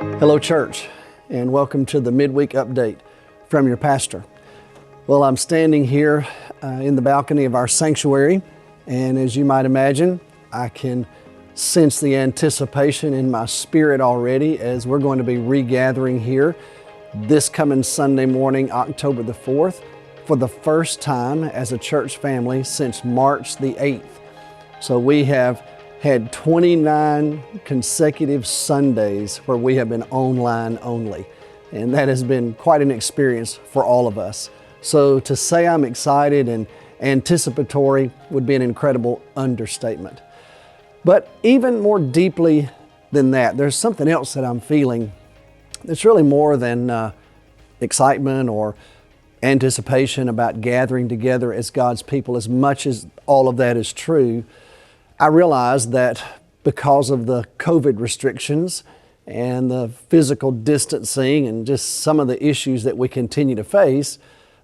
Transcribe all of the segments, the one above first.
Hello, church, and welcome to the Midweek Update from your pastor. Well, I'm standing here in the balcony of our sanctuary, and as you might imagine, I can sense the anticipation in my spirit already as we're going to be regathering here this coming Sunday morning, October the 4th, for the first time as a church family since March the 8th. So we have had 29 consecutive Sundays where we have been online only. And that has been quite an experience for all of us. So to say I'm excited and anticipatory would be an incredible understatement. But even more deeply than that, there's something else that I'm feeling that's really more than excitement or anticipation about gathering together as God's people. As much as all of that is true, I realize that because of the COVID restrictions and the physical distancing and just some of the issues that we continue to face,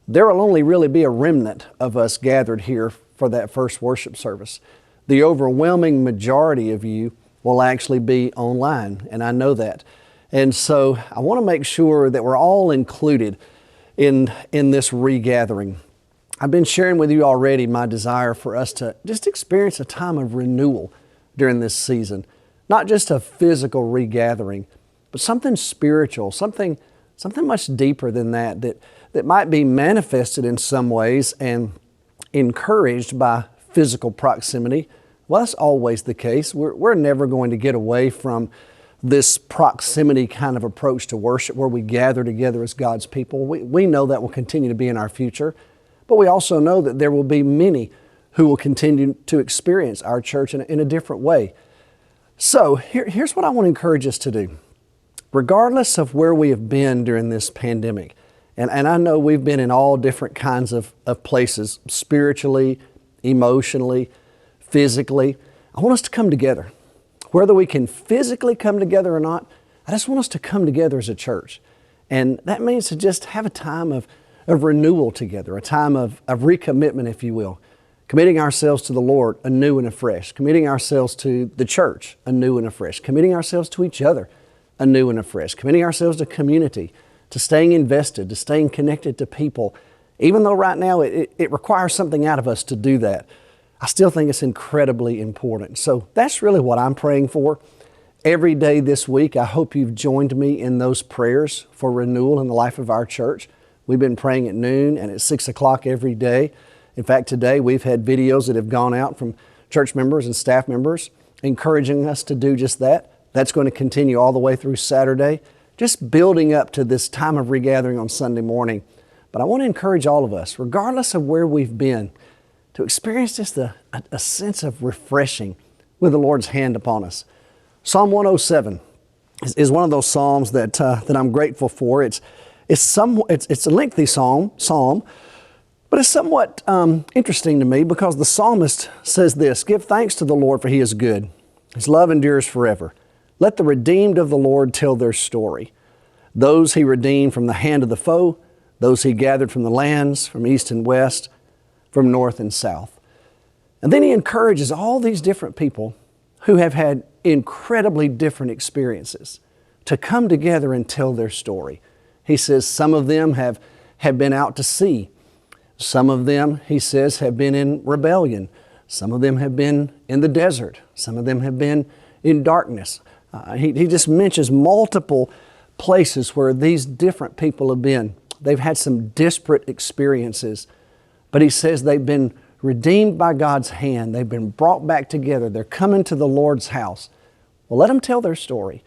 there will only really be a remnant of us gathered here for that first worship service. The overwhelming majority of you will actually be online, and I know that. And so I want to make sure that we're all included in this regathering. I've been sharing with you already my desire for us to just experience a time of renewal during this season. Not just a physical regathering, but something spiritual, something much deeper than that might be manifested in some ways and encouraged by physical proximity. Well, that's always the case. We're never going to get away from this proximity kind of approach to worship where we gather together as God's people. We know that will continue to be in our future. But we also know that there will be many who will continue to experience our church in a different way. So here's what I want to encourage us to do. Regardless of where we have been during this pandemic, and I know we've been in all different kinds of places, spiritually, emotionally, physically, I want us to come together. Whether we can physically come together or not, I just want us to come together as a church. And that means to just have a time of renewal together, a time of recommitment, if you will. Committing ourselves to the Lord anew and afresh. Committing ourselves to the church anew and afresh. Committing ourselves to each other anew and afresh. Committing ourselves to community, to staying invested, to staying connected to people. Even though right now it requires something out of us to do that, I still think it's incredibly important. So that's really what I'm praying for. Every day this week, I hope you've joined me in those prayers for renewal in the life of our church. We've been praying at noon and at 6 o'clock every day. In fact, today we've had videos that have gone out from church members and staff members encouraging us to do just that. That's going to continue all the way through Saturday, just building up to this time of regathering on Sunday morning. But I want to encourage all of us, regardless of where we've been, to experience just a sense of refreshing with the Lord's hand upon us. Psalm 107 is one of those psalms that I'm grateful for. It's a lengthy psalm, but it's somewhat interesting to me because the psalmist says this: "Give thanks to the Lord, for He is good. His love endures forever. Let the redeemed of the Lord tell their story. Those He redeemed from the hand of the foe, those He gathered from the lands, from east and west, from north and south." And then he encourages all these different people who have had incredibly different experiences to come together and tell their story. He says some of them have been out to sea. Some of them, he says, have been in rebellion. Some of them have been in the desert. Some of them have been in darkness. He just mentions multiple places where these different people have been. They've had some disparate experiences, but he says they've been redeemed by God's hand. They've been brought back together. They're coming to the Lord's house. Well, let them tell their story.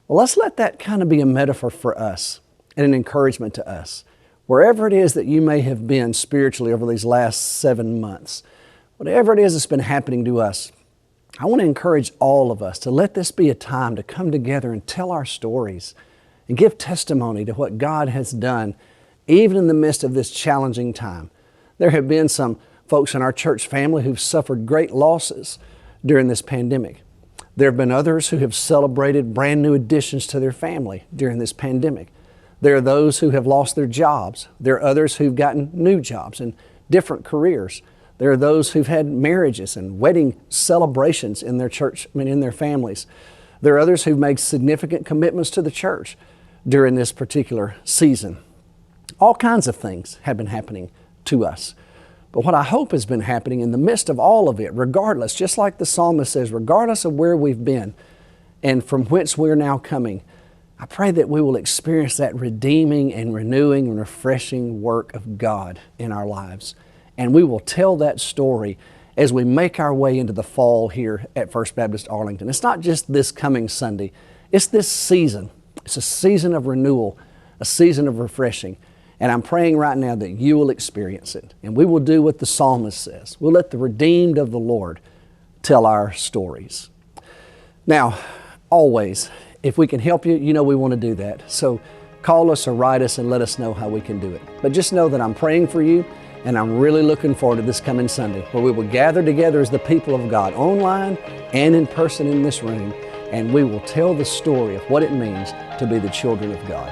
Well, let's let that kind of be a metaphor for us and an encouragement to us. Wherever it is that you may have been spiritually over these last 7 months, whatever it is that's been happening to us, I want to encourage all of us to let this be a time to come together and tell our stories and give testimony to what God has done, even in the midst of this challenging time. There have been some folks in our church family who've suffered great losses during this pandemic. There have been others who have celebrated brand new additions to their family during this pandemic. There are those who have lost their jobs. There are others who've gotten new jobs and different careers. There are those who've had marriages and wedding celebrations in their church, in their families. There are others who've made significant commitments to the church during this particular season. All kinds of things have been happening to us. But what I hope has been happening in the midst of all of it, regardless, just like the psalmist says, regardless of where we've been and from whence we're now coming, I pray that we will experience that redeeming and renewing and refreshing work of God in our lives. And we will tell that story as we make our way into the fall here at First Baptist Arlington. It's not just this coming Sunday, it's this season. It's a season of renewal, a season of refreshing. And I'm praying right now that you will experience it. And we will do what the psalmist says. We'll let the redeemed of the Lord tell our stories. Now, always, if we can help you, you know we want to do that. So call us or write us and let us know how we can do it. But just know that I'm praying for you, and I'm really looking forward to this coming Sunday, where we will gather together as the people of God, online and in person in this room, and we will tell the story of what it means to be the children of God.